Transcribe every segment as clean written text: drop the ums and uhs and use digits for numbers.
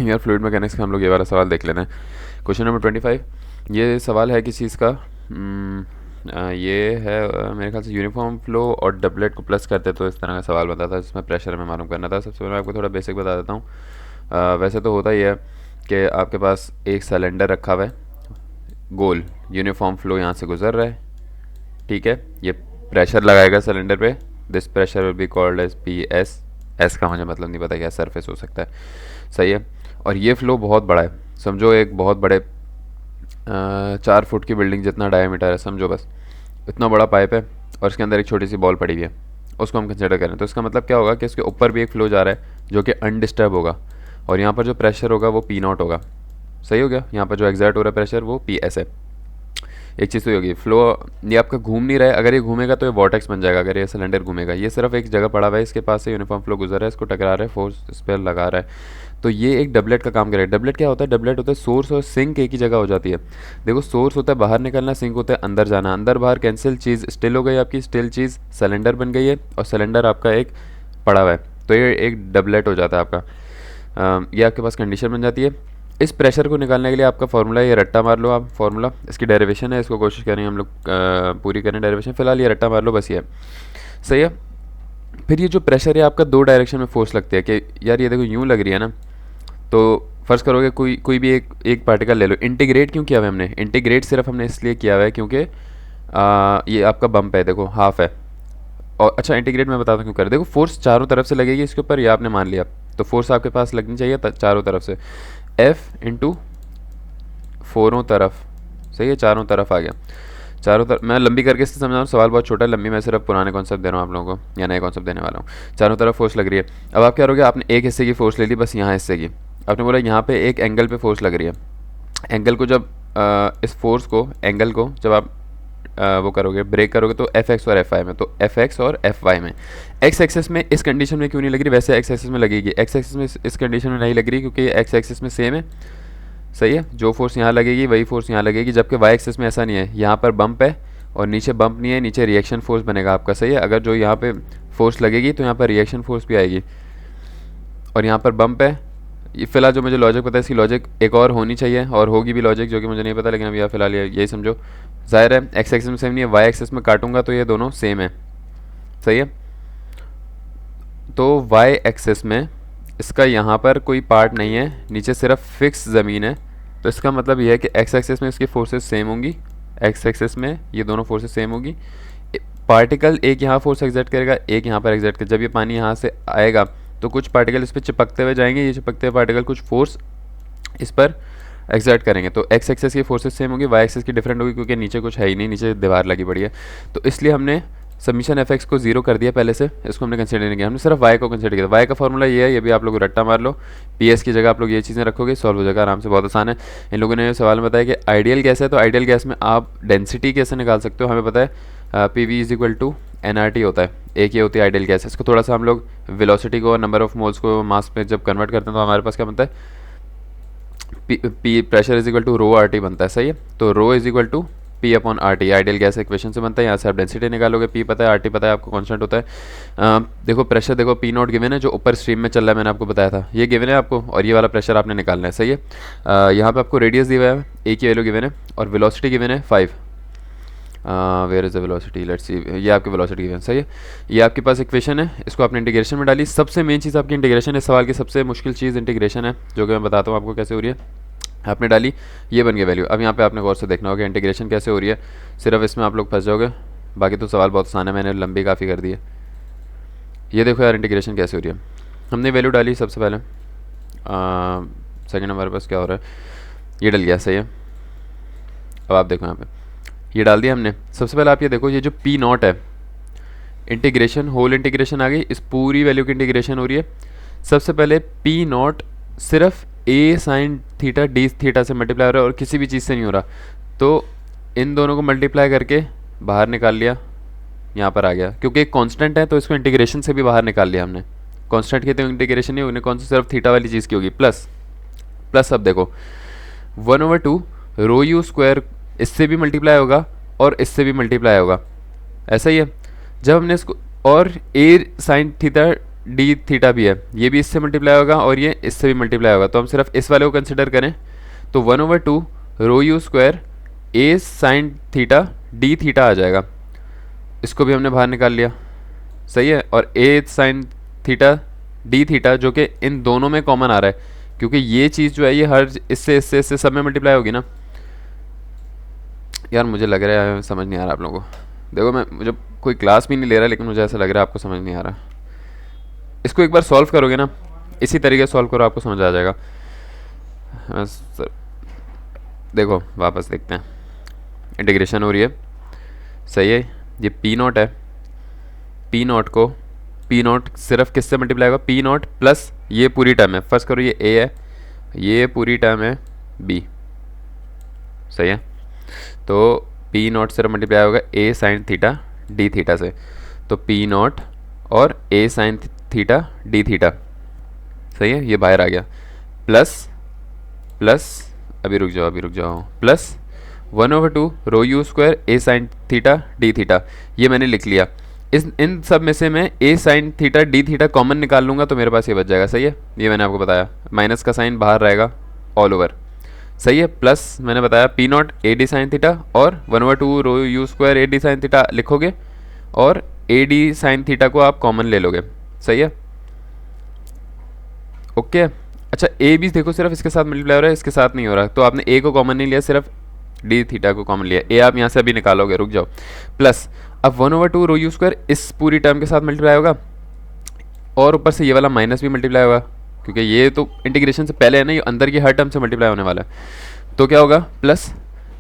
यार fluid mechanics का हम लोग ये वाला सवाल देख लेते हैं। क्वेश्चन नंबर 25, ये सवाल है किस चीज़ का। ये है मेरे ख्याल से यूनिफॉर्म फ्लो और डबलेट को प्लस करते तो इस तरह का सवाल बनता था, जिसमें प्रेशर हमें मालूम करना था। सबसे पहले मैं आपको थोड़ा बेसिक बता देता हूँ। वैसे तो होता ही है कि आपके पास एक सिलेंडर रखा हुआ है, गोल यूनिफॉर्म फ्लो यहाँ से गुजर रहा है, ठीक है। ये प्रेशर लगाएगा सिलेंडर पे, this pressure will be called as P S. S का मुझे मतलब नहीं पता क्या सरफेस हो सकता है, सही है। और ये फ्लो बहुत बड़ा है, समझो एक बहुत बड़े 4 फुट की बिल्डिंग जितना डायमीटर है, समझो बस इतना बड़ा पाइप है और इसके अंदर एक छोटी सी बॉल पड़ी हुई है, उसको हम कंसिडर करें तो इसका मतलब क्या होगा कि इसके ऊपर भी एक फ्लो जा रहा है जो कि अनडिस्टर्ब होगा, और यहाँ पर जो प्रेशर होगा वो पी नॉट होगा, सही हो गया। यहाँ पर जो एग्जर्ट हो रहा है प्रेशर वो पी एस है। एक चीज़ तो ये होगी, फ्लो ये आपका घूम नहीं रहा है, अगर ये घूमेगा तो ये वॉर्टेक्स बन जाएगा, अगर ये सिलेंडर घूमेगा। ये सिर्फ एक जगह पड़ा हुआ है, इसके पास से यूनिफॉर्म फ्लो गुजर रहा है, इसको टकरा रहा है, फोर्स इस पर लगा रहा है, तो ये एक डबलेट का काम करेगा। डबलेट क्या होता है? डबलेट होता है सोर्स और सिंक एक ही जगह हो जाती है। देखो सोर्स होता है बाहर निकलना, सिंक होता है अंदर जाना, अंदर बाहर कैंसिल, चीज़ स्टिल हो गई आपकी, स्टिल चीज़ सिलेंडर बन गई है और सिलेंडर आपका एक पड़ा हुआ है, तो ये एक डबलेट हो जाता है आपका। ये आपके पास कंडीशन बन जाती है। इस प्रेशर को निकालने के लिए आपका फार्मूला, ये रट्टा मार लो आप, फार्मूला इसकी डेरिवेशन है, इसको कोशिश करेंगे हम लोग पूरी करें डेरिवेशन, फिलहाल ये रट्टा मार लो बस, ये सही है। फिर ये जो प्रेशर है आपका दो डायरेक्शन में फोर्स लगती है कि यार ये देखो यूँ लग रही है ना, तो फर्ज करोगे कोई भी एक पार्टिकल ले लो। इंटीग्रेट क्यों किया हुआ है हमने? इंटीग्रेट सिर्फ हमने इसलिए किया हुआ है क्योंकि ये आपका बम्प है, देखो हाफ है। और अच्छा इंटीग्रेट मैं बताता हूँ क्यों कर, देखो फोर्स चारों तरफ से लगेगी इसके ऊपर, ये आपने मान लिया, तो फोर्स आपके पास लगनी चाहिए चारों तरफ से, एफ इंटू फोरों तरफ, सही है, चारों तरफ आ गया। चारों तरफ मैं लंबी करके इससे समझा रहा हूँ, सवाल बहुत छोटा है, लंबी मैं सिर्फ पुराने कॉन्सेप्ट दे रहा हूँ आप लोगों को, या नए कॉन्सेप्ट देने वाला हूँ। चारों तरफ फोर्स लग रही है। अब आप क्या करोगे, आपने एक हिस्से की फोर्स ले ली, बस यहाँ हिस्से की, आपने बोला यहाँ पे एक एंगल पे फोर्स लग रही है। एंगल को जब इस फोर्स को, एंगल को जब आप वो करोगे, ब्रेक करोगे, तो एफ एक्स और एफ वाई में, तो एफ एक्स और एफ वाई में, एक्स एक्सिस में इस कंडीशन में क्यों नहीं लग रही, वैसे एक्स एक्सिस में लगेगी। एक्स एक्सिस में इस कंडीशन में नहीं लग रही क्योंकि एक्स एक्सिस में सेम है, सही है, जो फोर्स यहाँ लगेगी वही फोर्स यहाँ लगेगी, जबकि वाई एक्सिस में ऐसा नहीं है, यहाँ पर बम्प है और नीचे बम्प नहीं है, नीचे रिएक्शन फोर्स बनेगा आपका, सही है। अगर जो यहाँ पे फोर्स लगेगी तो यहाँ पर रिएक्शन फोर्स भी आएगी, और यहाँ पर बम्प है। ये फिलहाल जो मुझे लॉजिक पता है, इसकी लॉजिक एक और होनी चाहिए, और होगी भी लॉजिक जो कि मुझे नहीं पता, लेकिन अभी फिलहाल यही समझो। जाहिर है एक्स एक्सिस में सेम नहीं है, वाई एक्सिस में काटूंगा तो ये दोनों सेम है, सही है। तो वाई एक्सिस में इसका यहाँ पर कोई पार्ट नहीं है, नीचे सिर्फ फिक्स ज़मीन है, तो इसका मतलब ये है कि एक्स एक्सिस में इसकी फोर्सेस सेम होंगी, एक्स एक्सिस में ये दोनों फोर्सेस सेम होगी। पार्टिकल एक यहाँ फोर्स एग्जर्ट करेगा, एक यहाँ पर एग्जर्ट करेगा। जब ये पानी यहाँ से आएगा तो कुछ पार्टिकल इस पर चिपकते हुए जाएंगे, ये चिपकते हुए पार्टिकल कुछ फोर्स इस पर एग्जर्ट करेंगे, तो एक्स एक्सेस की फोर्सेस सेम होगी, वाई एक्सेस की डिफरेंट होगी, क्योंकि नीचे कुछ है ही नहीं, नीचे दीवार लगी पड़ी है। तो इसलिए हमने सबमिशन एफ एक्स को जीरो कर दिया पहले से, इसको हमने कंसिडर नहीं किया, हमने सिर्फ वाई को कंसिडर किया। वाई का फॉर्मूला ये है, ये भी आप लोग रट्टा मार लो, पी एस की जगह आप लोग ये चीज़ें रखोगे, सॉल्व हो जाएगा आराम से, बहुत आसान है। इन लोगों ने सवाल में बताया कि आइडियल गैस है, तो आइडियल गैस में आप डेंसिटी कैसे निकाल सकते हो, हमें पता है P V is equal to N R T होता है, एक ये होती है आइडियल गैस। इसको थोड़ा सा हम लोग वेलोसिटी को, नंबर ऑफ मोल्स को मास में जब कन्वर्ट करते हैं तो हमारे पास क्या बनता है, P pressure is equal to rho R T बनता है, सही है। तो rho is equal to P upon R T, ideal gas equation से बनता है। यहाँ से आप डेंसिटी निकालोगे, पी पता है, आर टी पता है आपको, कांस्टेंट होता है। देखो प्रेशर, देखो पी नॉट गिवन है जो ऊपर स्ट्रीम में चल रहा है, मैंने आपको बताया था, ये गिवन है आपको, और ये वाला प्रेशर आपने निकालना है, सही है। यहाँ पे आपको रेडियस दिया हुआ है, ए की वैल्यू गिवन है, और वेलोसिटी गिवन है 5। Where is the velocity, let's see, ये आपकी वेलोसिटी गिवन, सही है। ये आपके पास इक्वेशन है, इसको आपने इंटीग्रेशन में डाली। सबसे मेन चीज़ आपकी इंटीग्रेशन है, सवाल की सबसे मुश्किल चीज़ इंटीग्रेशन है, जो कि मैं बताता हूँ आपको कैसे हो रही है। आपने डाली, ये बन गया वैल्यू। अब यहाँ पे आपने गौर से देखना होगा इंटीग्रेशन कैसे हो रही है, सिर्फ इसमें आप लोग फंस जाओगे, बाकी तो सवाल बहुत आसान है, मैंने लंबी काफ़ी कर दी है। ये देखो यार इंटीग्रेशन कैसे हो रही है, हमने वैल्यू डाली सबसे पहले, सेकंड हमारे पास क्या हो रहा है, ये डल गया, सही है। अब आप देखो यहाँ पे ये डाल दिया हमने। सबसे पहले आप ये देखो, ये जो पी नॉट है, इंटीग्रेशन होल इंटीग्रेशन आ गई, इस पूरी वैल्यू की इंटीग्रेशन हो रही है। सबसे पहले पी नॉट सिर्फ ए साइन थीटा डी थीटा से मल्टीप्लाई हो रहा है, और किसी भी चीज़ से नहीं हो रहा, तो इन दोनों को मल्टीप्लाई करके बाहर निकाल लिया, यहाँ पर आ गया, क्योंकि एक कांस्टेंट है तो इसको इंटीग्रेशन से भी बाहर निकाल लिया हमने। कांस्टेंट की तो इंटीग्रेशन नहीं होगी, कौन सी सिर्फ थीटा वाली चीज़ की होगी, प्लस प्लस। अब देखो 1/2 रो यू स्क्वायर, इससे भी मल्टीप्लाई होगा और इससे भी मल्टीप्लाई होगा, ऐसा ही है। जब हमने इसको, और ए साइन थीटा डी थीटा भी है, ये भी इससे मल्टीप्लाई होगा और ये इससे भी मल्टीप्लाई होगा, तो हम सिर्फ इस वाले को कंसिडर करें तो 1/2 rho you square A sine theta D theta आ जाएगा। इसको भी हमने बाहर निकाल लिया, सही है। और ए साइन थीटा डी थीटा जो कि इन दोनों में कॉमन आ रहा है, क्योंकि ये चीज़ जो है ये हर इससे सब में मल्टीप्लाई होगी ना। यार मुझे लग रहा है समझ नहीं आ रहा आप लोगों को। देखो मैं मुझे कोई क्लास भी नहीं ले रहा, लेकिन मुझे ऐसा लग रहा है आपको समझ नहीं आ रहा। इसको एक बार सॉल्व करोगे ना, इसी तरीके से सॉल्व करो, आपको समझ आ जाएगा। देखो वापस देखते हैं, इंटीग्रेशन हो रही है, सही है। ये पी नॉट है, पी नॉट को पी नॉट सिर्फ किससे मल्टीप्लाई होगा, पी नॉट प्लस ये पूरी टर्म है, फर्स्ट करो ये ए है, ये पूरी टर्म है बी, सही है। तो पी नॉट सिर्फ मल्टीप्लाई होगा ए साइन थीटा डी थीटा से, तो पी नॉट और ए साइन थीटा डी थीटा, सही है, ये बाहर आ गया। प्लस प्लस अभी रुक जाओ plus 1/2 rho you square A sine theta D theta, ये मैंने लिख लिया। इन सब में से मैं a sine theta D theta common निकाल लूँगा तो मेरे पास ये बच जाएगा, सही है। ये मैंने आपको बताया, माइनस का साइन बाहर रहेगा ऑल ओवर, सही है। प्लस मैंने बताया p naught a d sine theta और 1/2 rho you square a d sine theta लिखोगे और ए डी साइन थीटा को आप कॉमन ले लोगे, सही है, ओके। अच्छा ए भी देखो सिर्फ इसके साथ मल्टीप्लाई हो रहा है, इसके साथ नहीं हो रहा, तो आपने ए को कॉमन नहीं लिया, सिर्फ डी थीटा को कॉमन लिया। ए आप यहाँ से अभी निकालोगे, रुक जाओ। प्लस अब 1/2 रो यू स्क्वायर इस पूरी टर्म के साथ मल्टीप्लाई होगा और ऊपर से ये वाला माइनस भी मल्टीप्लाई होगा, क्योंकि ये तो इंटीग्रेशन से पहले है ना, ये अंदर की हर टर्म से मल्टीप्लाई होने वाला है। तो क्या होगा, प्लस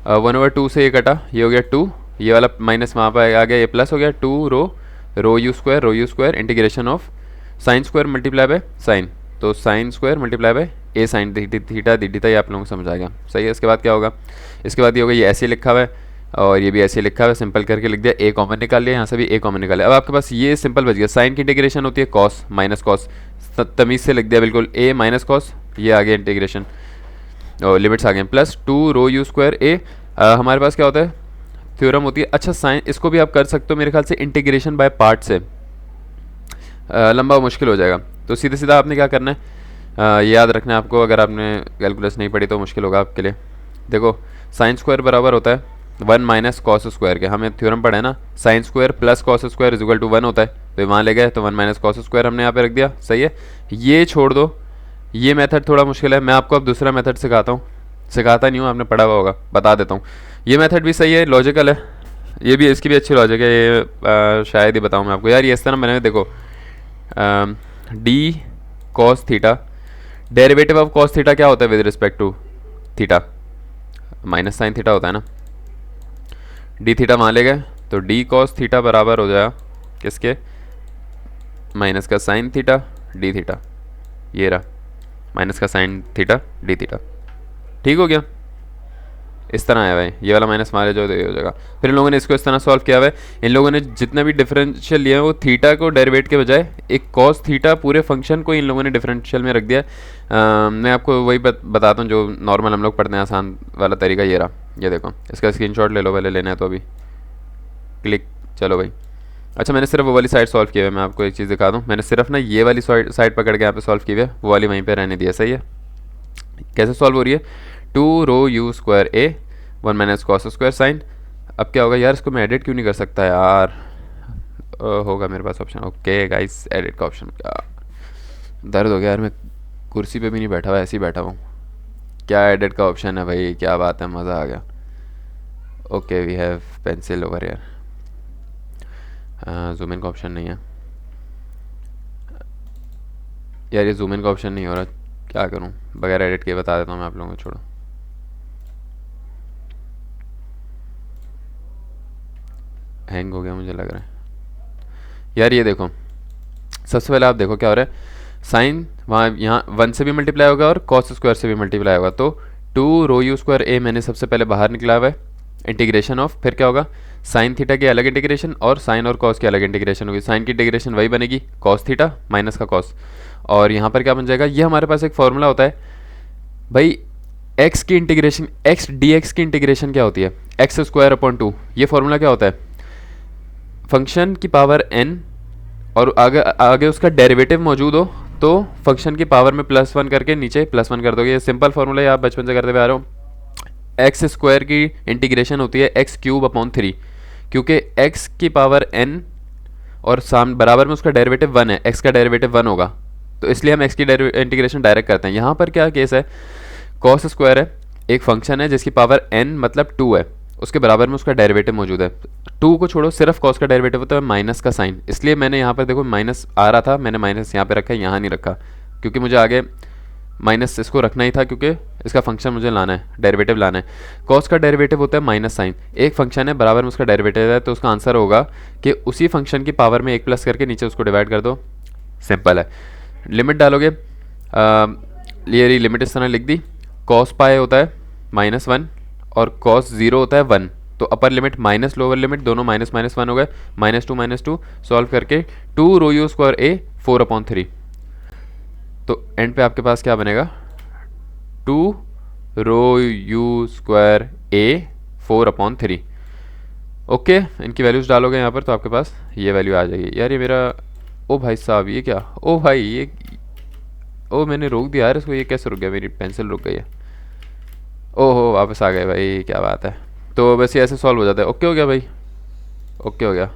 1/2 से ये कटा, ये हो गया 2, ये वाला माइनस वहाँ पर आ गया, ये प्लस हो गया 2 rho you square integration of sine square multiply by sine, तो sine square multiply by a sine theta D theta, ये आप लोगों को समझ आ गया, सही है। इसके बाद क्या होगा, इसके बाद ये होगा, ये ऐसे लिखा हुआ है और ये भी ऐसे लिखा हुआ है, सिंपल करके लिख दिया, ए कॉमन निकाल लिया, यहाँ से भी ए कॉमन निकाल लिया। अब आपके पास ये सिंपल बच गया, साइन की इंटीग्रेशन होती है कॉस माइनस कॉस, तमीज़ से लिख दिया बिल्कुल, ए माइनस कॉस, ये आ गया इंटीग्रेशन और लिमिट्स आ गए, प्लस 2 रो यू स्क्वायर ए। हमारे पास क्या होता है, थ्योरम होती है। अच्छा साइन इसको भी आप कर सकते हो मेरे ख्याल से इंटीग्रेशन बाय पार्ट से, लंबा मुश्किल हो जाएगा, तो सीधे सीधा आपने क्या करना है, ये याद रखना है आपको, अगर आपने कैलकुलस नहीं पढ़ी तो मुश्किल होगा आपके लिए। देखो साइन स्क्वायर बराबर होता है 1 माइनस कॉस स्क्वायर के, हमें थ्योरम पढ़ा है ना, sine square plus cos square is equal to 1 होता है, तो वहाँ ले गए तो 1 माइनस कॉस स्क्वायर हमने यहाँ पे रख दिया, सही है। ये छोड़ दो, ये मेथड थोड़ा मुश्किल है, मैं आपको अब दूसरा मेथड सिखाता नहीं हूँ, आपने पढ़ा हुआ होगा, बता देता हूँ। ये मेथड भी सही है, लॉजिकल है, ये भी, इसकी भी अच्छी लॉजिक है, ये शायद ही बताऊँ मैं आपको। यार ये इस तरह मैंने, देखो D cos theta, derivative of cos theta क्या होता है with respect to theta, minus sine theta होता है ना, डी थीटा मान ले गए तो डी कॉस थीटा बराबर हो जाएगा किसके, माइनस का साइन थीटा डी थीटा, ये रहा माइनस का साइन थीटा डी थीटा, ठीक हो गया। इस तरह आया भाई, ये वाला माइनस मारे जो तो ये हो जाएगा। फिर इन लोगों ने इसको इस तरह सॉल्व किया हुआ है, इन लोगों ने जितना भी डिफरेंशियल लिया है वो थीटा को डेरिवेट के बजाय एक कॉस थीटा पूरे फंक्शन को इन लोगों ने डिफरेंशियल में रख दिया। मैं आपको वही बताता हूँ जो नॉर्मल हम लोग पढ़ते हैं, आसान वाला तरीका ये रहा, ये देखो, इसका स्क्रीनशॉट ले लो, पहले लेना है तो अभी क्लिक, चलो भाई। अच्छा मैंने सिर्फ वो वाली साइड सॉल्व किया है, मैं आपको एक चीज़ दिखा दूँ, मैंने सिर्फ ना ये वाली साइड पकड़ के यहाँ पे सॉल्व की है, वो वाली वहीं पे रहने दिया, सही है। कैसे सॉल्व हो रही है, 2 rho you square a 1 minus cos square sine. अब क्या होगा यार, इसको मैं एडिट क्यों नहीं कर सकता यार, होगा मेरे पास ऑप्शन, ओके गाइस एडिट का ऑप्शन, क्या दर्द हो गया यार, मैं कुर्सी पे भी नहीं बैठा हुआ, ऐसे ही बैठा हूँ। क्या एडिट का ऑप्शन है भाई, क्या बात है, मज़ा आ गया। Okay we have pencil over यार, जूम इन का ऑप्शन नहीं है यार, ये जूम इन का ऑप्शन नहीं हो रहा, क्या करूं, बगैर एडिट के बता देता हूं मैं आप लोगों को, छोड़ो। हैंग हो गया मुझे लग रहा है यार। ये देखो सबसे पहले आप देखो क्या हो रहा है, साइन वहाँ यहाँ 1 से भी मल्टीप्लाई होगा और कॉस स्क्वायर से भी मल्टीप्लाई होगा, तो 2 रो यू स्क्वायर ए मैंने सबसे पहले बाहर निकला हुआ है, इंटीग्रेशन ऑफ, फिर क्या होगा, साइन थीटा की अलग इंटीग्रेशन और साइन और कॉस की अलग इंटीग्रेशन होगी। साइन की इंटीग्रेशन वही बनेगी कॉस थीटा माइनस का कॉस, और यहाँ पर क्या बन जाएगा, ये हमारे पास एक फॉर्मूला होता है भाई, एक्स की इंटीग्रेशन, एक्स डी एक्स की इंटीग्रेशन क्या होती है, एक्स स्क्वायर अपॉन 2, ये फॉर्मूला क्या होता है, फंक्शन की पावर n और आगे आगे उसका डेरिवेटिव मौजूद हो तो फंक्शन की पावर में +1 करके नीचे +1 कर दोगे। ये सिंपल फार्मूला है, आप बचपन से करते हुए आ रहे हो। एक्स स्क्वायर की इंटीग्रेशन होती है x³ क्योंकि x की पावर n और साम बराबर में उसका डेरिवेटिव 1 है, x का डेरिवेटिव 1 होगा, तो इसलिए हम x की इंटीग्रेशन डायरेक्ट करते हैं। यहाँ पर क्या केस है, कॉस स्क्वायर है, एक फंक्शन है जिसकी पावर n मतलब 2 है, उसके बराबर में उसका डेरिवेटिव मौजूद है। 2 को छोड़ो, सिर्फ कॉस का डेरिवेटिव होता है माइनस का साइन, इसलिए मैंने यहाँ पर देखो माइनस आ रहा था, मैंने माइनस यहाँ पे रखा है, यहाँ नहीं रखा, क्योंकि मुझे आगे माइनस इसको रखना ही था क्योंकि इसका फंक्शन मुझे लाना है, डेरिवेटिव लाना है। कॉस का डेरिवेटिव होता है माइनस साइन, एक फंक्शन है बराबर में उसका डेरिवेटिव है, तो उसका आंसर होगा कि उसी फंक्शन की पावर में 1 प्लस करके नीचे उसको डिवाइड कर दो, सिंपल है। लिमिट डालोगे, ये लिमिट इस तरह लिख दी, कॉस पाए होता है -1 और कॉस 0 होता है 1, तो upper limit minus lower limit दोनों माइनस माइनस 1 हो गए, -2 सॉल्व करके 2 ρu² a 4/3, तो एंड पे आपके पास क्या बनेगा 2 ρu² a 4/3। ओके, इनकी वैल्यूज़ डालोगे यहाँ पर तो आपके पास ये वैल्यू आ जाएगी। यार ये मेरा, ओ भाई साहब ये क्या, ओ भाई ये, ओ मैंने रोक दिया यार इसको, ये कैसे रुक गया, मेरी पेंसिल रुक गई है। ओहो वापस आ गए भाई, क्या बात है। तो बस ये ऐसे सॉल्व हो जाता है। ओके हो गया भाई, ओके हो गया।